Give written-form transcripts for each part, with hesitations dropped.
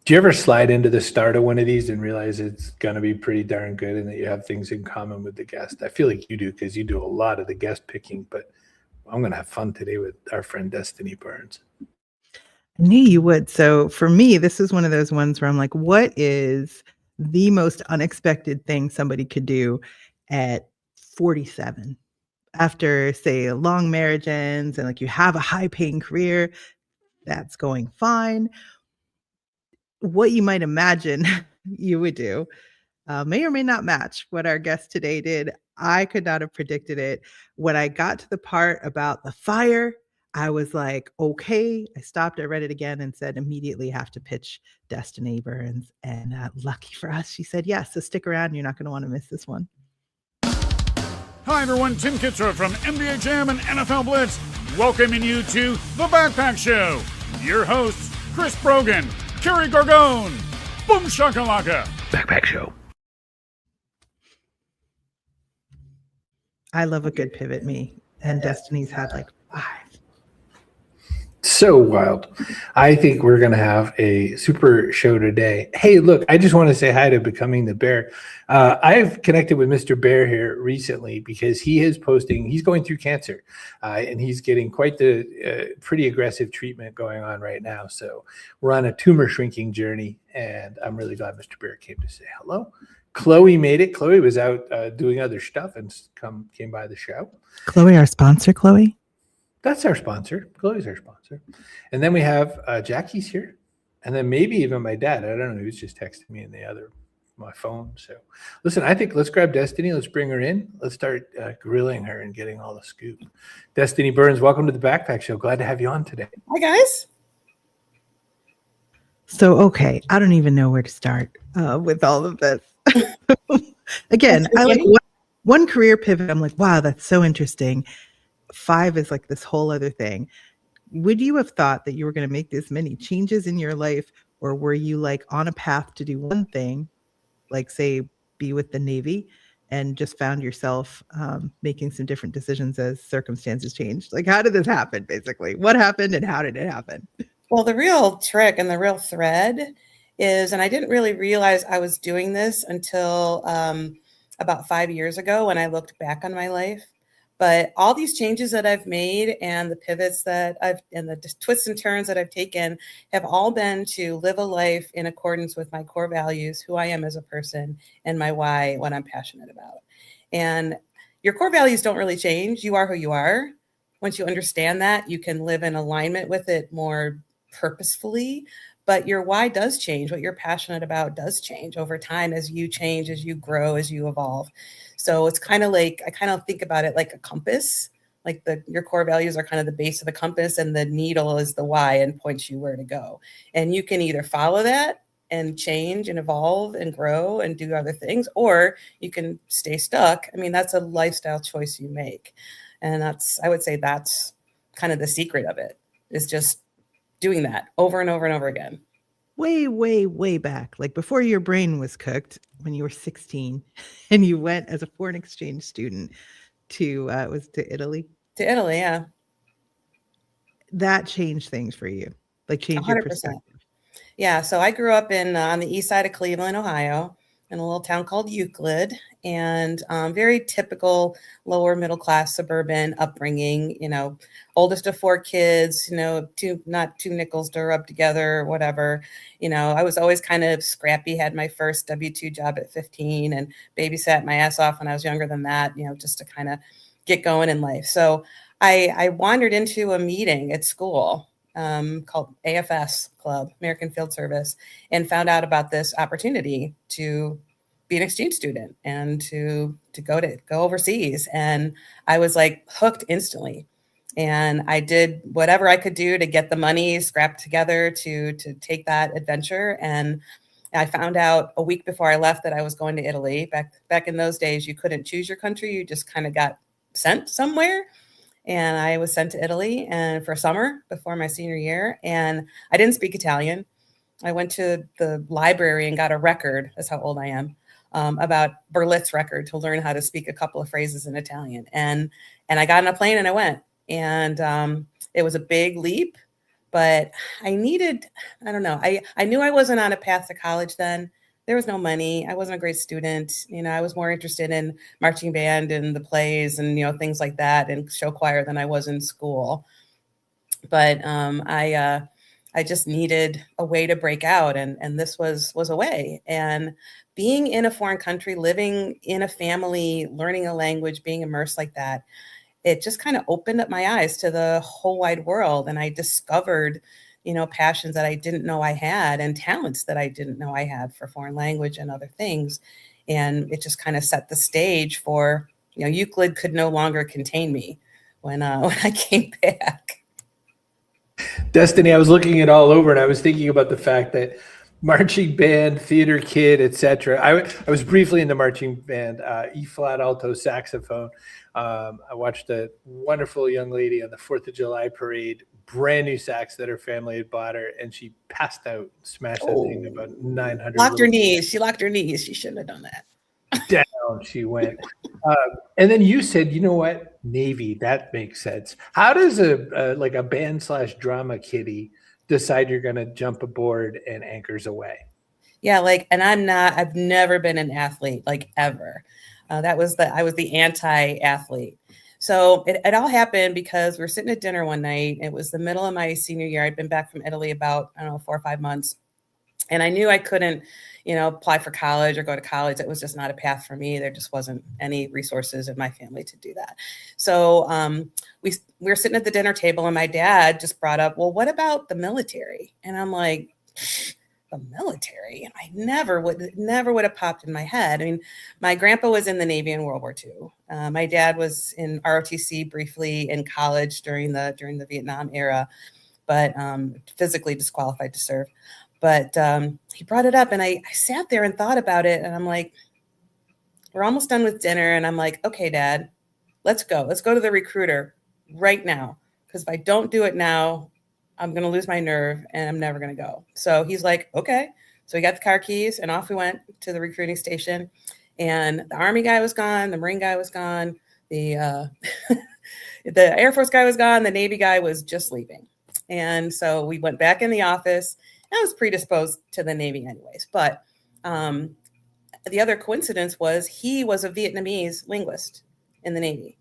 Do you ever slide into the start of one of these and realize it's going to be pretty darn good and that you have things in common with the guest? I feel like you do because you do a lot of the guest picking, but I'm going to have fun today with our friend Destiny Burns. I knew you would. So for me, this is one of those ones where I'm like, what is the most unexpected thing somebody could do at 47? After, say, a long marriage ends and like you have a high paying career, that's going fine. What you might imagine you would do may or may not match what our guest today did. I could not have predicted it. When I got to the part about the fire, I was like, okay. I stopped, I read it again and said immediately have to pitch Destiny Burns. And lucky for us, she said yes. So stick around. You're not going to want to miss this one. Hi everyone, Tim Kitzrow from NBA Jam and NFL Blitz, welcoming you to The Backpack Show. Your hosts, Chris Brogan, Kerry Gargone, Boom Shakalaka. Backpack Show. I love a good pivot me, and Destiny's had like 5. So wild. I think we're going to have a super show today. Hey, look, I just want to say hi to Becoming the Bear. I've connected with Mr. Bear here recently because he is posting, he's going through cancer and he's getting quite the pretty aggressive treatment going on right now. So we're on a tumor shrinking journey and I'm really glad Mr. Bear came to say hello. Chloe made it. Chloe was out doing other stuff and came by the show. Chloe, our sponsor, Chloe. That's our sponsor. Chloe's our sponsor. And then we have Jackie's here. And then maybe even my dad. I don't know. He was just texting me in my phone. So listen, I think let's grab Destiny. Let's bring her in. Let's start grilling her and getting all the scoop. Destiny Burns, welcome to the Backpack Show. Glad to have you on today. Hi, guys. So, okay. I don't even know where to start with all of this. Again, I like one career pivot. I'm like, wow, that's so interesting. 5 is like this whole other thing. Would you have thought that you were going to make this many changes in your life, or were you like on a path to do one thing, like say be with the Navy, and just found yourself making some different decisions as circumstances changed? Like, how did this happen, basically? What happened and how did it happen? Well, the real trick and the real thread is, and I didn't really realize I was doing this until about 5 years ago when I looked back on my life. But all these changes that I've made and the pivots that and the twists and turns that I've taken have all been to live a life in accordance with my core values, who I am as a person, and my why, what I'm passionate about. And your core values don't really change. You are who you are. Once you understand that, you can live in alignment with it more purposefully. But your why does change. What you're passionate about does change over time as you change, as you grow, as you evolve. So it's kind of like, I kind of think about it like a compass, like your core values are kind of the base of the compass and the needle is the why and points you where to go. And you can either follow that and change and evolve and grow and do other things, or you can stay stuck. I mean, that's a lifestyle choice you make. And I would say that's kind of the secret of it, is just doing that over and over and over again. Way, way, way back, like before your brain was cooked, when you were 16 and you went as a foreign exchange student to Italy? To Italy, yeah. That changed things for you, like changed 100%. Your perspective. Yeah, so I grew up on the east side of Cleveland, Ohio, in a little town called Euclid, and very typical lower middle class suburban upbringing, oldest of 4 kids, not 2 nickels to rub together or whatever. I was always kind of scrappy, had my first W-2 job at 15 and babysat my ass off when I was younger than that, just to kind of get going in life. So I wandered into a meeting at school called AFS Club, American Field Service, and found out about this opportunity to be an exchange student and to go overseas. And I was like hooked instantly. And I did whatever I could do to get the money scrapped together to take that adventure. And I found out a week before I left that I was going to Italy. Back in those days, you couldn't choose your country. You just kind of got sent somewhere. And I was sent to Italy and for summer before my senior year. And I didn't speak Italian. I went to the library and got a record. That's how old I am. About Berlitz record to learn how to speak a couple of phrases in Italian. And I got on a plane and I went. And it was a big leap, but I don't know. I knew I wasn't on a path to college then. There was no money. I wasn't a great student. I was more interested in marching band and the plays and, things like that and show choir than I was in school. But I just needed a way to break out. And this was a way. And being in a foreign country, living in a family, learning a language, being immersed like that, it just kind of opened up my eyes to the whole wide world. And I discovered, passions that I didn't know I had and talents that I didn't know I had for foreign language and other things. And it just kind of set the stage for, Euclid could no longer contain me when I came back. Destiny, I was looking it all over and I was thinking about the fact that marching band, theater kid, etc. I was briefly in the marching band, E flat alto saxophone. I watched a wonderful young lady on the 4th of July parade, brand new sax that her family had bought her, and she passed out, smashed that thing about 900. Locked her knees. She locked her knees. She shouldn't have done that. Down she went. And then you said, you know what? Navy, that makes sense. How does a band/drama kitty decide you're going to jump aboard and anchors away? Yeah, and I've never been an athlete, ever. I was the anti-athlete. So it all happened because we were sitting at dinner one night. It was the middle of my senior year. I'd been back from Italy about, 4 or 5 months. And I knew I couldn't, apply for college or go to college. It was just not a path for me. There just wasn't any resources in my family to do that. So we were sitting at the dinner table and my dad just brought up, well, what about the military? And I'm like, the military? I never would have popped in my head. I mean, my grandpa was in the Navy in World War II. My dad was in ROTC briefly in college during the Vietnam era, but physically disqualified to serve. But he brought it up and I sat there and thought about it. And I'm like, we're almost done with dinner. And I'm like, okay, Dad, let's go. Let's go to the recruiter right now. Because if I don't do it now, I'm going to lose my nerve and I'm never going to go. So he's like, okay. So we got the car keys and off we went to the recruiting station. And the Army guy was gone. The Marine guy was gone. The Air Force guy was gone. The Navy guy was just leaving. And so we went back in the office. I was predisposed to the Navy anyways, but the other coincidence was he was a Vietnamese linguist in the Navy.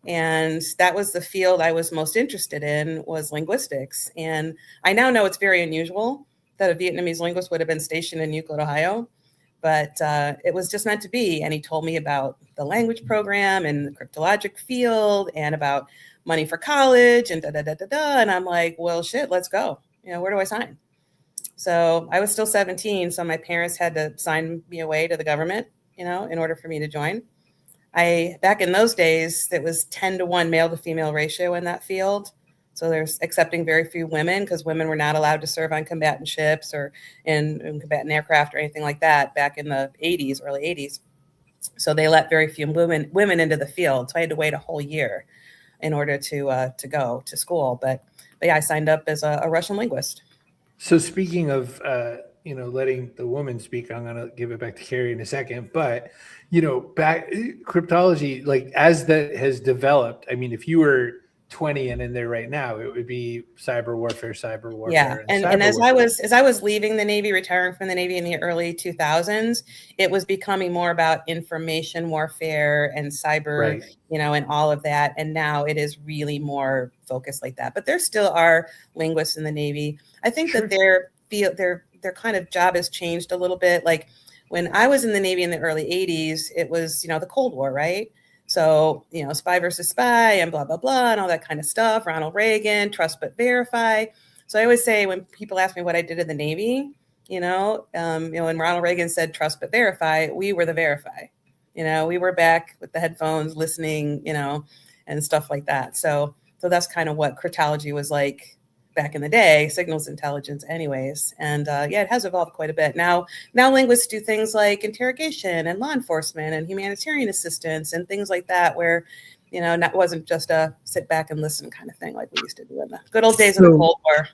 And that was the field I was most interested in, was linguistics. And I now know it's very unusual that a Vietnamese linguist would have been stationed in Euclid, Ohio, but it was just meant to be. And he told me about the language program and the cryptologic field and about money for college and da-da-da-da-da. And I'm like, well, shit, let's go. Where do I sign? So I was still 17. So my parents had to sign me away to the government, in order for me to join. Back in those days, it was 10-to-1 male to female ratio in that field. So there's accepting very few women because women were not allowed to serve on combatant ships or in combatant aircraft or anything like that back in the 80s, early 80s. So they let very few women into the field. So I had to wait a whole year in order to go to school. But yeah, I signed up as a Russian linguist. So speaking of, letting the woman speak, I'm going to give it back to Carrie in a second. But, back cryptology, as that has developed, I mean, if you were 20 and in there right now, it would be cyber warfare. Yeah. And as I was leaving the Navy, retiring from the Navy in the early 2000s, it was becoming more about information warfare and cyber, right, and all of that. And now it is really more focused like that. But there still are linguists in the Navy. I think sure, that their kind of job has changed a little bit. Like when I was in the Navy in the early 80s, it was, the Cold War, right? So, spy versus spy and blah, blah, blah, and all that kind of stuff. Ronald Reagan, trust but verify. So I always say when people ask me what I did in the Navy, when Ronald Reagan said trust but verify, we were the verify. We were back with the headphones listening, and stuff like that. So that's kind of what cryptology was like back in the day, signals intelligence anyways. And it has evolved quite a bit. Now linguists do things like interrogation and law enforcement and humanitarian assistance and things like that, where, that wasn't just a sit back and listen kind of thing like we used to do in the good old days of the Cold War.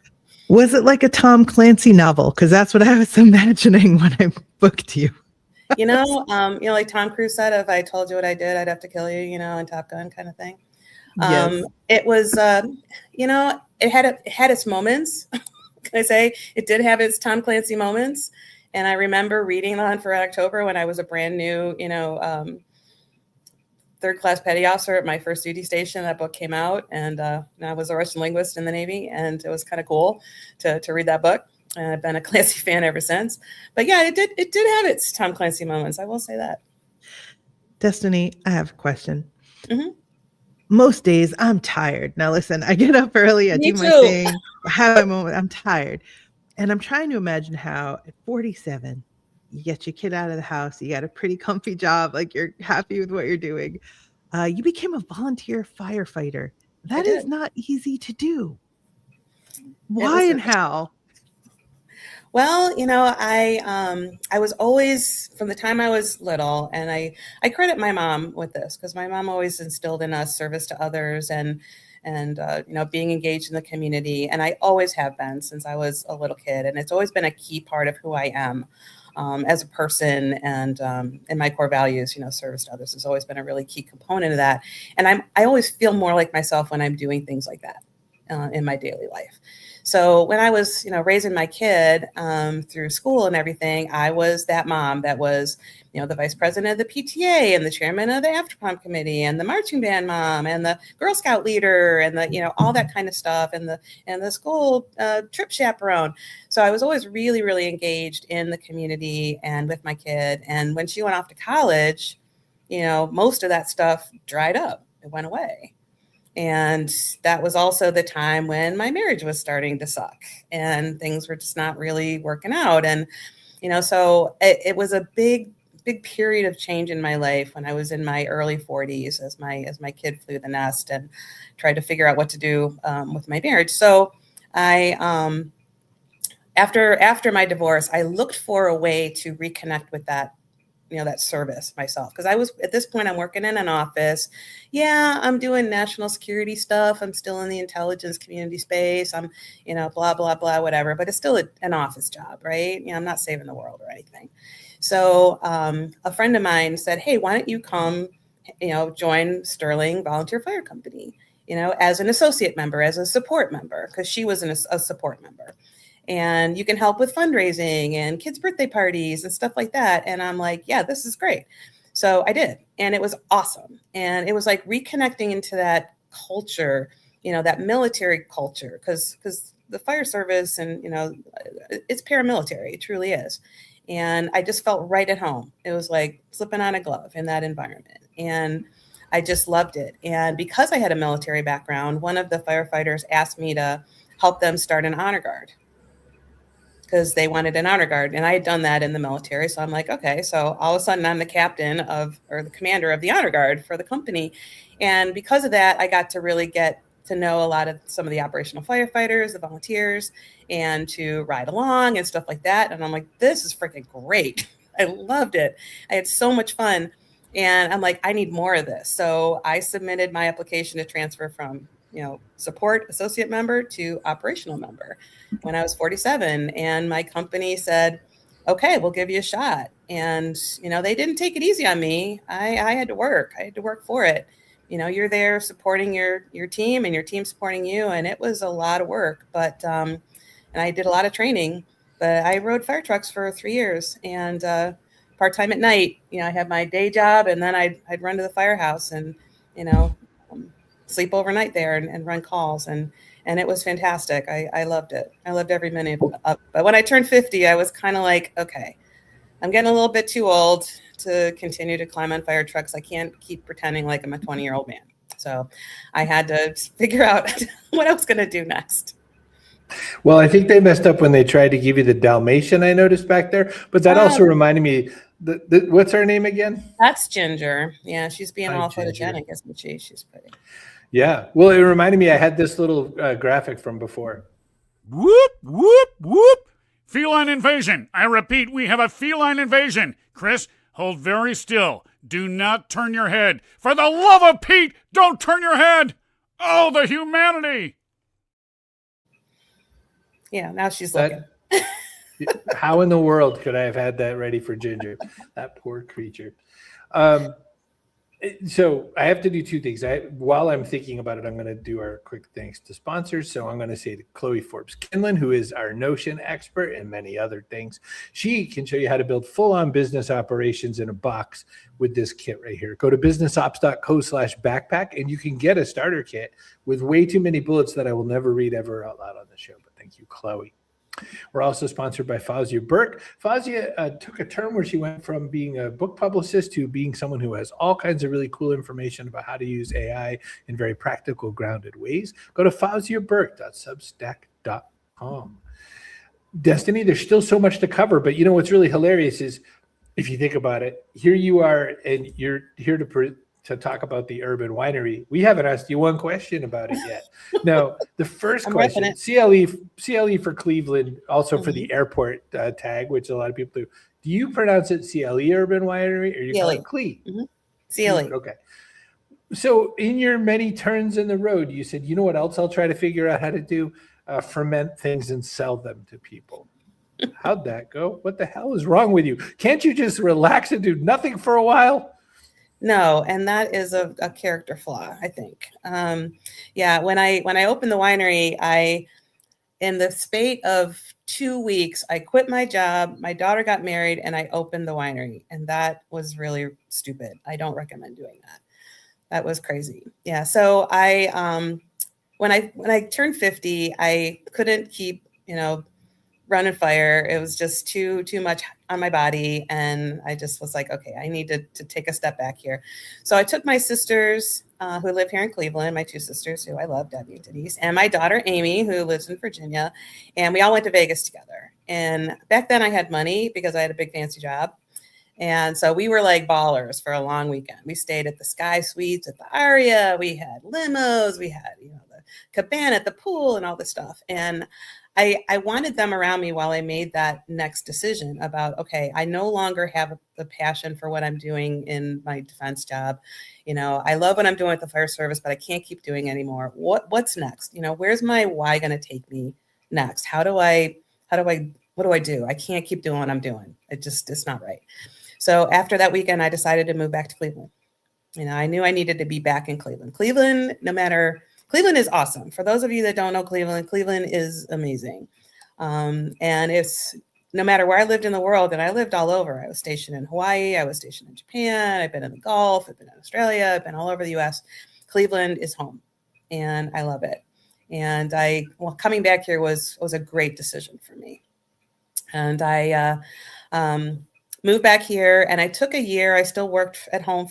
Was it like a Tom Clancy novel? Because that's what I was imagining when I booked you. Like Tom Cruise said, if I told you what I did, I'd have to kill you, in Top Gun kind of thing. Yes. It was, it had its moments. Can I say it did have its Tom Clancy moments? And I remember reading on for October when I was a brand new, third class petty officer at my first duty station. That book came out, and I was a Russian linguist in the Navy, and it was kind of cool to read that book. And I've been a Clancy fan ever since. But yeah, it did have its Tom Clancy moments. I will say that. Destiny, I have a question. Mhm. Most days I'm tired. Now listen, I get up early, I Me do my too. thing, I have my moment, I'm tired. And I'm trying to imagine how at 47, you get your kid out of the house, you got a pretty comfy job, like you're happy with what you're doing. You became a volunteer firefighter. That is did. not easy to do. It Why was and how? Well, I was always, from the time I was little, and I credit my mom with this, because my mom always instilled in us service to others and being engaged in the community. And I always have been since I was a little kid. And it's always been a key part of who I am as a person, and my core values, service to others has always been a really key component of that. And I always feel more like myself when I'm doing things like that in my daily life. So when I was, raising my kid through school and everything, I was that mom that was, the vice president of the PTA and the chairman of the after prom committee and the marching band mom and the Girl Scout leader and the, all that kind of stuff, and the school trip chaperone. So I was always really, really engaged in the community and with my kid. And when she went off to college, most of that stuff dried up. It went away. And that was also the time when my marriage was starting to suck and things were just not really working out. And, so it was a big period of change in my life when I was in my early 40s as my kid flew the nest and tried to figure out what to do with my marriage. So I, after my divorce, I looked for a way to reconnect with that, that service myself. Because I was, at this point, I'm working in an office. Yeah, I'm doing national security stuff. I'm still in the intelligence community space. I'm, blah, blah, blah, whatever. But it's still an office job, right? I'm not saving the world or anything. So a friend of mine said, hey, why don't you come, join Sterling Volunteer Fire Company, as an associate member, as a support member, because she was a support member. And you can help with fundraising and kids' birthday parties and stuff like that. And I'm like, yeah, this is great. So I did. And it was awesome. And it was like reconnecting into that culture, that military culture, because the fire service and, it's paramilitary. It truly is. And I just felt right at home. It was like slipping on a glove in that environment. And I just loved it. And because I had a military background, one of the firefighters asked me to help them start an honor guard, because they wanted an honor guard. And I had done that in the military. So I'm like, okay. So all of a sudden I'm the captain or the commander of the honor guard for the company. And because of that, I got to really get to know a lot of some of the operational firefighters, the volunteers, and to ride along and stuff like that. And I'm like, this is freaking great. I loved it. I had so much fun. And I'm like, I need more of this. So I submitted my application to transfer from, support associate member to operational member when I was 47. And my company said, okay, we'll give you a shot. And, they didn't take it easy on me. I had to work. I had to work for it. You're there supporting your team and your team supporting you. And it was a lot of work, but, and I did a lot of training, but I rode fire trucks for 3 years and, part-time at night. I had my day job, and then I'd run to the firehouse and, sleep overnight there and run calls. And it was fantastic. I loved it. I loved every minute of it. But when I turned 50, I was kind of like, okay, I'm getting a little bit too old to continue to climb on fire trucks. I can't keep pretending like I'm a 20-year-old man. So I had to figure out what I was going to do next. Well, I think they messed up when they tried to give you the Dalmatian I noticed back there. But that also reminded me, what's her name again? That's Ginger. Yeah, she's being all Ginger. photogenic, isn't she? She's pretty. Yeah. Well, it reminded me, I had this little graphic from before. Whoop, whoop, whoop. Feline invasion. I repeat, we have a feline invasion. Chris, hold very still. Do not turn your head. For the love of Pete, don't turn your head. Oh, the humanity. Yeah, now she's looking. How in the world could I have had that ready for Ginger? That poor creature. So I have to do two things. While I'm thinking about it, I'm going to do our quick thanks to sponsors. So I'm going to say to Chloe Forbes Kinlan, who is our Notion expert and many other things. She can show you how to build full-on business operations in a box with this kit right here. Go to businessops.co/backpack and you can get a starter kit with way too many bullets that I will never read ever out loud on the show. But thank you, Chloe. We're also sponsored by Fausia Burke. Fausia took a turn where she went from being a book publicist to being someone who has all kinds of really cool information about how to use AI in very practical, grounded ways. Go to fausiaburke.substack.com. Destiny, there's still so much to cover, but you know what's really hilarious is if you think about it, here you are and you're here to talk about the Urban Winery. We haven't asked you one question about it yet. Now, the first question, CLE for Cleveland, also for the airport tag, which a lot of people do. Do you pronounce it CLE Urban Winery or you call it CLE? CLE. Okay. So in your many turns in the road, you said, you know what else I'll try to figure out how to do? Ferment things and sell them to people. How'd that go? What the hell is wrong with you? Can't you just relax and do nothing for a while? No, and that is a character flaw, I think. Yeah, when I opened the winery, in the spate of 2 weeks, I quit my job, my daughter got married, and I opened the winery. And that was really stupid. I don't recommend doing that. That was crazy. Yeah. So when I turned 50, I couldn't keep, running fire. It was just too much on my body. And I just was like, okay, I need to take a step back here. So I took my sisters who live here in Cleveland, my two sisters who I love, Debbie and Denise, and my daughter, Amy, who lives in Virginia. And we all went to Vegas together. And back then I had money because I had a big fancy job. And so we were like ballers for a long weekend. We stayed at the Sky Suites at the Aria. We had limos. We had, the cabana at the pool and all this stuff. And I wanted them around me while I made that next decision about, okay, I no longer have the passion for what I'm doing in my defense job. I love what I'm doing with the fire service, but I can't keep doing anymore. What's next? Where's my why going to take me next? What do I do? I can't keep doing what I'm doing. It's not right. So after that weekend, I decided to move back to Cleveland. I knew I needed to be back in Cleveland. Cleveland is awesome. For those of you that don't know Cleveland is amazing. And it's no matter where I lived in the world, and I lived all over. I was stationed in Hawaii. I was stationed in Japan. I've been in the Gulf. I've been in Australia. I've been all over the U.S. Cleveland is home, and I love it. And coming back here was a great decision for me. And I moved back here, and I took a year. I still worked at home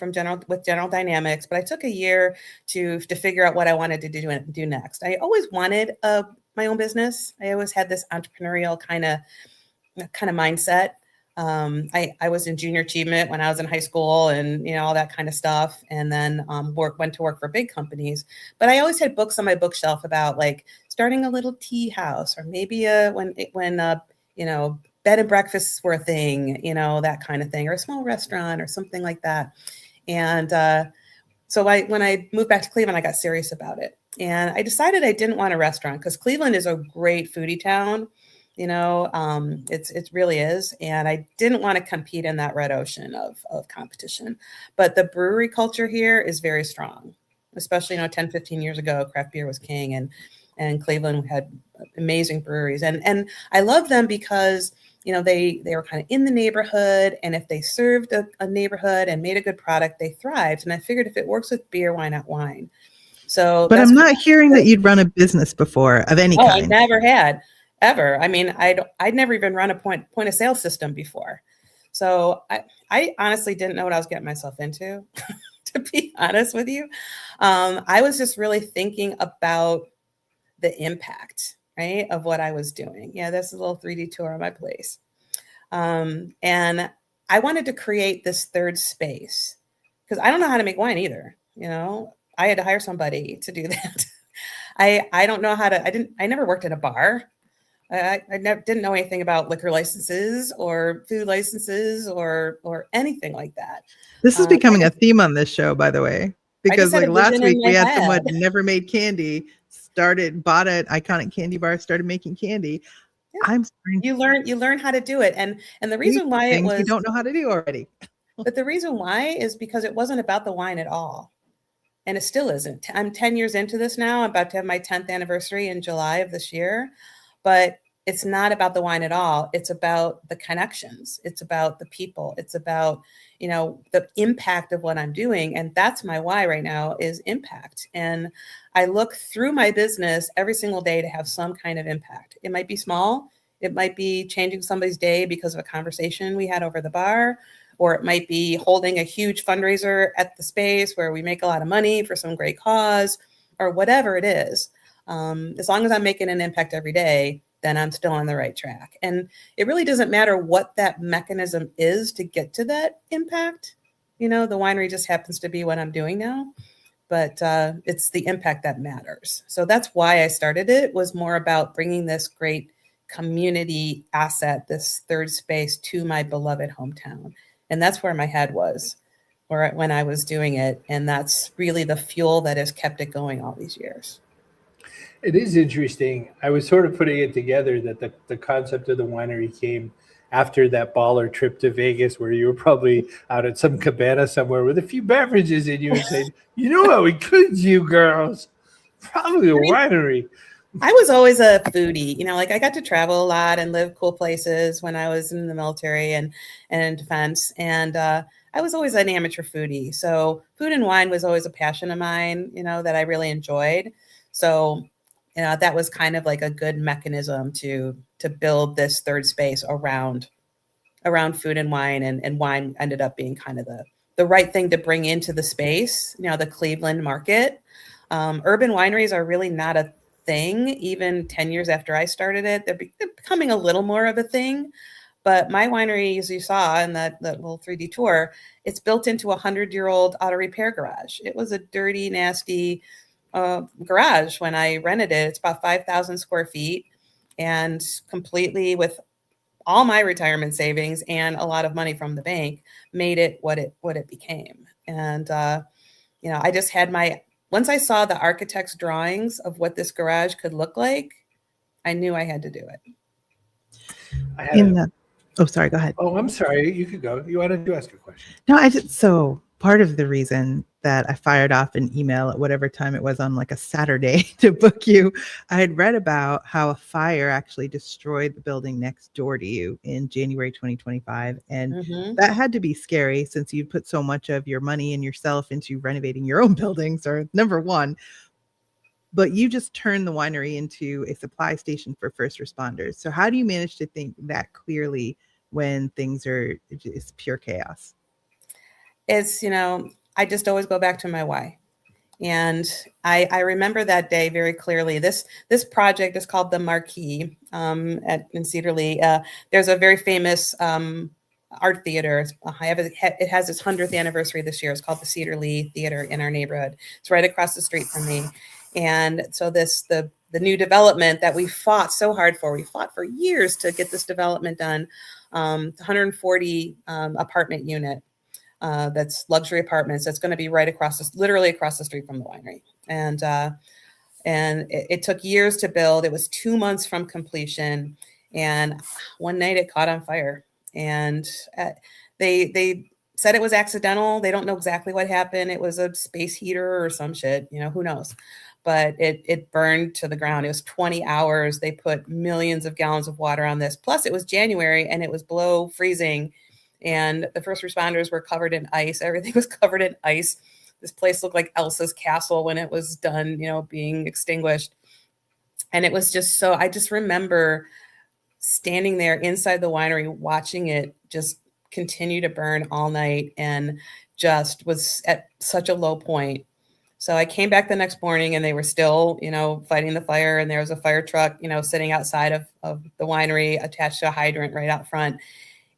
with General Dynamics, but I took a year to figure out what I wanted to do next. I always wanted my own business. I always had this entrepreneurial kind of mindset. I was in junior achievement when I was in high school, and all that kind of stuff. And then went to work for big companies. But I always had books on my bookshelf about like starting a little tea house, or maybe when bed and breakfasts were a thing, that kind of thing, or a small restaurant or something like that. And so when I moved back to Cleveland, I got serious about it. And I decided I didn't want a restaurant because Cleveland is a great foodie town. It really is. And I didn't want to compete in that red ocean of competition. But the brewery culture here is very strong, especially, 10, 15 years ago, craft beer was king, and Cleveland had amazing breweries. And I love them because they were kind of in the neighborhood, and if they served a neighborhood and made a good product, they thrived. And I figured if it works with beer, why not wine? So, but I'm not hearing that you'd run a business before of any kind. I never had, ever. I mean, I'd never even run a point of sale system before. So I honestly didn't know what I was getting myself into, to be honest with you. I was just really thinking about the impact, right, of what I was doing. Yeah, that's a little 3D tour of my place. And I wanted to create this third space because I don't know how to make wine either. I had to hire somebody to do that. I don't know how to, I never worked at a bar. I didn't know anything about liquor licenses or food licenses or anything like that. This is becoming a theme on this show, by the way, because like last week we had someone who never made candy, bought an iconic candy bar, started making candy. Yeah. You learn how to do it. And the reason why it was, you don't know how to do already. But the reason why is because it wasn't about the wine at all. And it still isn't. I'm 10 years into this now. I'm about to have my 10th anniversary in July of this year. But it's not about the wine at all. It's about the connections. It's about the people. It's about, the impact of what I'm doing. And that's my why right now is impact. And I look through my business every single day to have some kind of impact. It might be small. It might be changing somebody's day because of a conversation we had over the bar, or it might be holding a huge fundraiser at the space where we make a lot of money for some great cause, or whatever it is. As long as I'm making an impact every day, then I'm still on the right track. And it really doesn't matter what that mechanism is to get to that impact. The winery just happens to be what I'm doing now, but it's the impact that matters. So that's why I started it, was more about bringing this great community asset, this third space, to my beloved hometown. And that's where my head was when I was doing it. And that's really the fuel that has kept it going all these years. It is interesting. I was sort of putting it together that the concept of the winery came after that baller trip to Vegas, where you were probably out at some cabana somewhere with a few beverages in you and saying, you know what we could do, girls? Probably a winery. I was always a foodie, I got to travel a lot and live cool places when I was in the military and in defense. And I was always an amateur foodie. So food and wine was always a passion of mine, that I really enjoyed. So, that was kind of like a good mechanism to build this third space around food and wine. And wine ended up being kind of the right thing to bring into the space, the Cleveland market. Urban wineries are really not a thing. Even 10 years after I started it, they're becoming a little more of a thing. But my winery, as you saw in that little 3D tour, it's built into a 100-year-old auto repair garage. It was a dirty, nasty garage when I rented it. It's about 5,000 square feet, and completely with all my retirement savings and a lot of money from the bank, made it what it became. And I just had once I saw the architect's drawings of what this garage could look like, I knew I had to do it. Sorry, go ahead. Oh, I'm sorry. You could go. You wanted to ask a question. No, so part of the reason that I fired off an email at whatever time it was on like a Saturday to book you, I had read about how a fire actually destroyed the building next door to you in January 2025. And that had to be scary, since you put so much of your money and yourself into renovating your own buildings, or number one. But you just turned the winery into a supply station for first responders. So how do you manage to think that clearly when things are just pure chaos? It's, I just always go back to my why. And I remember that day very clearly. This project is called the Marquee in Cedar Lee. There's a very famous art theater. It has its 100th anniversary this year. It's called the Cedar Lee Theater in our neighborhood. It's right across the street from me. And so the new development that we fought so hard for, we fought for years to get this development done. 140 apartment unit. That's luxury apartments. That's going to be literally across the street from the winery. And it took years to build. It was 2 months from completion. And one night it caught on fire. And they said it was accidental. They don't know exactly what happened. It was a space heater or some shit, who knows? But it burned to the ground. It was 20 hours. They put millions of gallons of water on this. Plus it was January and it was below freezing. And the first responders were covered in ice. Everything was covered in ice. This place looked like Elsa's castle when it was done, being extinguished. And it was just I just remember standing there inside the winery, watching it just continue to burn all night, and just was at such a low point. So I came back the next morning and they were still, fighting the fire. And there was a fire truck, sitting outside of the winery attached to a hydrant right out front.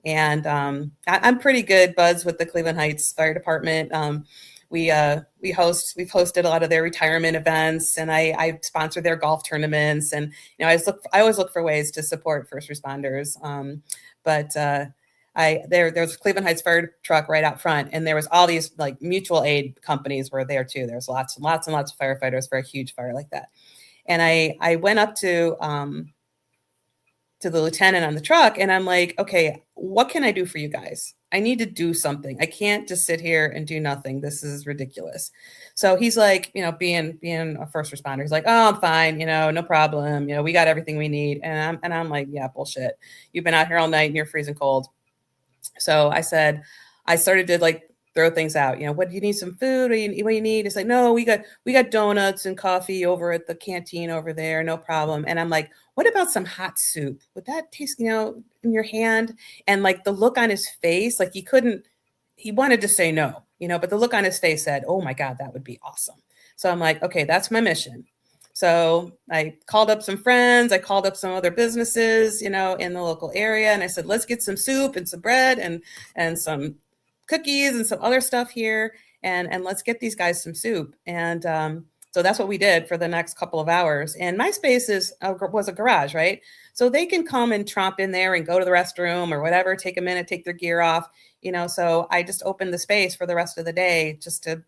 And I'm pretty good buds with the Cleveland Heights Fire Department. We've hosted a lot of their retirement events, and I sponsor their golf tournaments. And I always look for ways to support first responders. There's Cleveland Heights Fire truck right out front, and there was all these like mutual aid companies were there too. There's lots and lots and lots of firefighters for a huge fire like that. And I went up to the lieutenant on the truck, and I'm like, okay, what can I do for you guys? I need to do something. I can't just sit here and do nothing. This is ridiculous. So he's like, being a first responder, he's like, oh, I'm fine, no problem. We got everything we need. And I'm like, yeah, bullshit. You've been out here all night and you're freezing cold. So I started to like throw things out. What do you need? Some food? What do you need? It's like, no, we got donuts and coffee over at the canteen over there. No problem. And I'm like, what about some hot soup? Would that taste, in your hand? And like the look on his face, like he wanted to say no, but the look on his face said, oh my God, that would be awesome. So I'm like, okay, that's my mission. So I called up some friends. I called up some other businesses, in the local area. And I said, let's get some soup and some bread and some cookies and some other stuff here. And let's get these guys some soup. And so that's what we did for the next couple of hours. And my space was a garage, right? So they can come and tromp in there and go to the restroom or whatever, take a minute, take their gear off, so I just opened the space for the rest of the day just to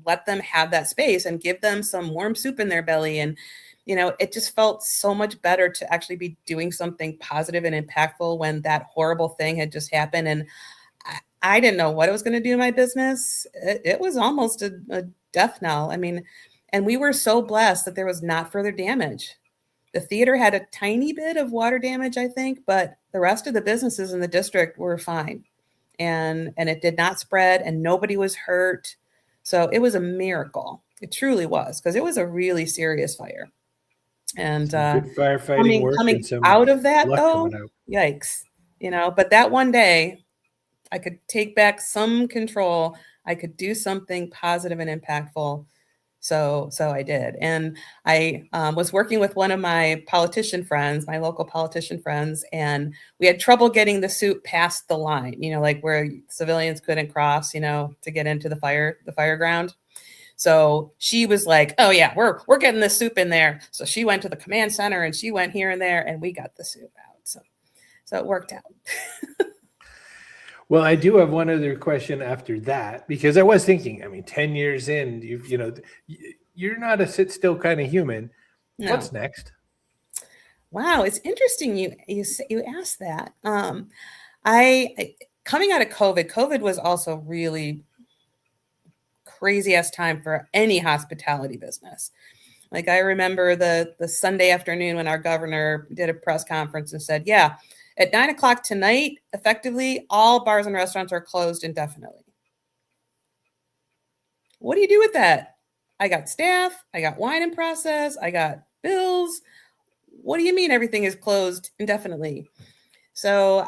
let them have that space and give them some warm soup in their belly. And, it just felt so much better to actually be doing something positive and impactful when that horrible thing had just happened. And I didn't know what it was going to do to my business. It was almost a death knell. I mean, and we were so blessed that there was not further damage. The theater had a tiny bit of water damage, I think, but the rest of the businesses in the district were fine. And it did not spread and nobody was hurt. So it was a miracle. It truly was, because it was a really serious fire. And good firefighting work coming and some out of that, luck though, coming out. yikes, but that one day I could take back some control. I could do something positive and impactful. So I did. And I was working with one of my politician friends, my local politician friends, and we had trouble getting the soup past the line, like where civilians couldn't cross, to get into the fire ground. So she was like, oh yeah, we're getting the soup in there. So she went to the command center and she went here and there and we got the soup out. So it worked out. Well, I do have one other question after that, because I was thinking, 10 years in, you're not a sit still kind of human. No. What's next? Wow. It's interesting. You asked that. I coming out of COVID was also really crazy ass time for any hospitality business. Like I remember the Sunday afternoon when our governor did a press conference and said, yeah, at 9:00 tonight, effectively, all bars and restaurants are closed indefinitely. What do you do with that? I got staff, I got wine in process, I got bills. What do you mean everything is closed indefinitely? So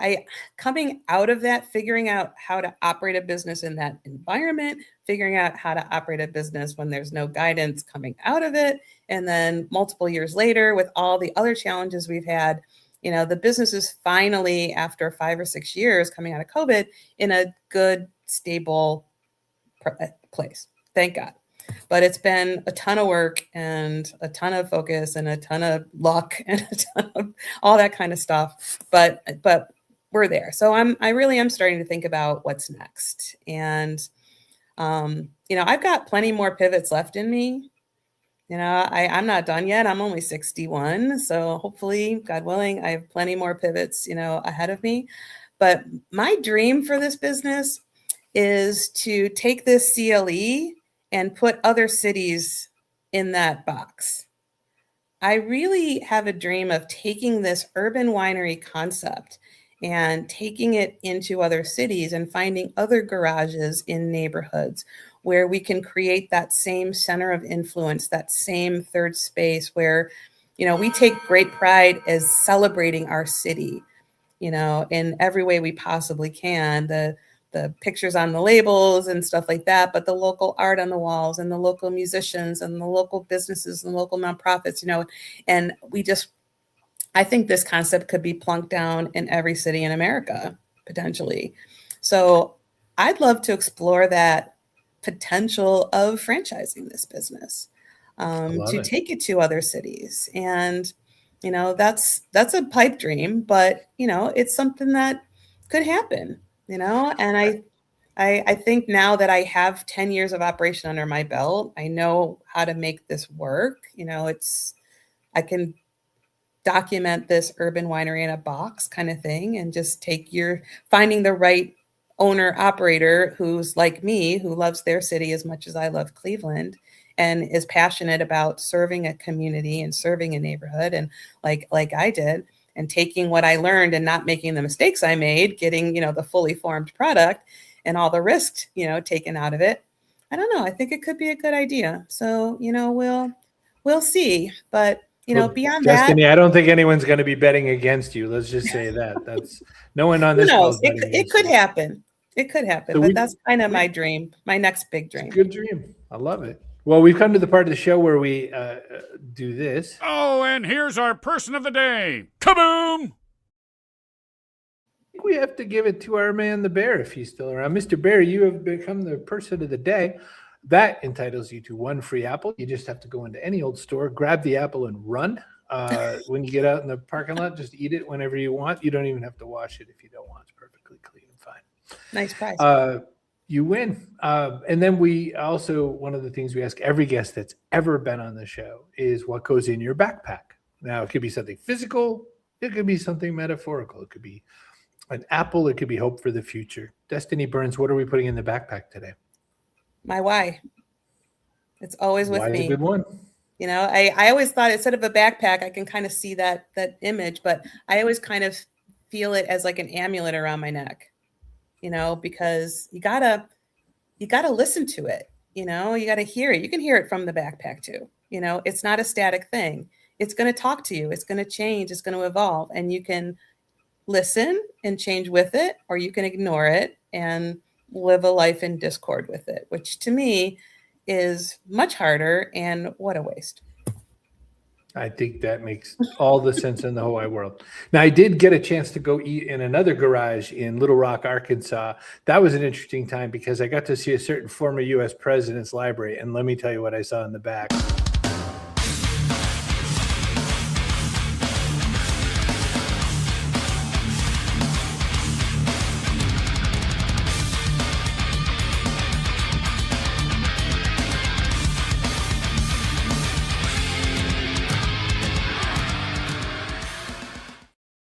coming out of that, figuring out how to operate a business in that environment, figuring out how to operate a business when there's no guidance coming out of it. And then multiple years later, with all the other challenges we've had, the business is finally, after 5 or 6 years coming out of COVID, in a good, stable place. Thank God. But it's been a ton of work and a ton of focus and a ton of luck and a ton of all that kind of stuff. But we're there. So I really am starting to think about what's next. And, I've got plenty more pivots left in me. I'm not done yet. I'm only 61. So hopefully, God willing, I have plenty more pivots, ahead of me. But my dream for this business is to take this CLE and put other cities in that box. I really have a dream of taking this urban winery concept and taking it into other cities and finding other garages in neighborhoods where we can create that same center of influence, that same third space where, we take great pride as celebrating our city, in every way we possibly can. The pictures on the labels and stuff like that, but the local art on the walls and the local musicians and the local businesses and local nonprofits, and I think this concept could be plunked down in every city in America, potentially. So I'd love to explore that potential of franchising this business, take it to other cities. And, that's a pipe dream, but, it's something that could happen. And I think now that I have 10 years of operation under my belt, I know how to make this work. I can document this urban winery in a box kind of thing and just finding the right owner operator who's like me, who loves their city as much as I love Cleveland, and is passionate about serving a community and serving a neighborhood, and like I did, and taking what I learned and not making the mistakes I made, getting, the fully formed product and all the risks, taken out of it. I don't know. I think it could be a good idea. So, we'll see. But, beyond Destiny, that, I don't think anyone's going to be betting against you. Let's just say that. That's no one on who this. knows? It could happen. It could happen. So but that's kind of my dream, my next big dream. Good dream. I love it. Well, we've come to the part of the show where we do this. Oh, and here's our person of the day. Kaboom! I think we have to give it to our man, the Bear, if he's still around. Mr. Bear, you have become the person of the day. That entitles you to one free apple. You just have to go into any old store, grab the apple, and run. When you get out in the parking lot, just eat it whenever you want. You don't even have to wash it if you don't want. It's perfectly clean and fine. Nice prize. You win. And then we also, one of the things we ask every guest that's ever been on the show is what goes in your backpack. Now, it could be something physical. It could be something metaphorical. It could be an apple. It could be hope for the future. Destiny Burns, what are we putting in the backpack today? My why. It's always with Why me. is a good one. I always thought instead of a backpack, I can kind of see that image, but I always kind of feel it as like an amulet around my neck. Because you gotta listen to it, you gotta hear it. You can hear it from the backpack too. It's not a static thing. It's going to talk to you. It's going to change. It's going to evolve, and you can listen and change with it, or you can ignore it and live a life in discord with it, which to me is much harder. And what a waste. I think that makes all the sense in the whole wide world. Now, I did get a chance to go eat in another garage in Little Rock, Arkansas. That was an interesting time because I got to see a certain former U.S. president's library. And let me tell you what I saw in the back.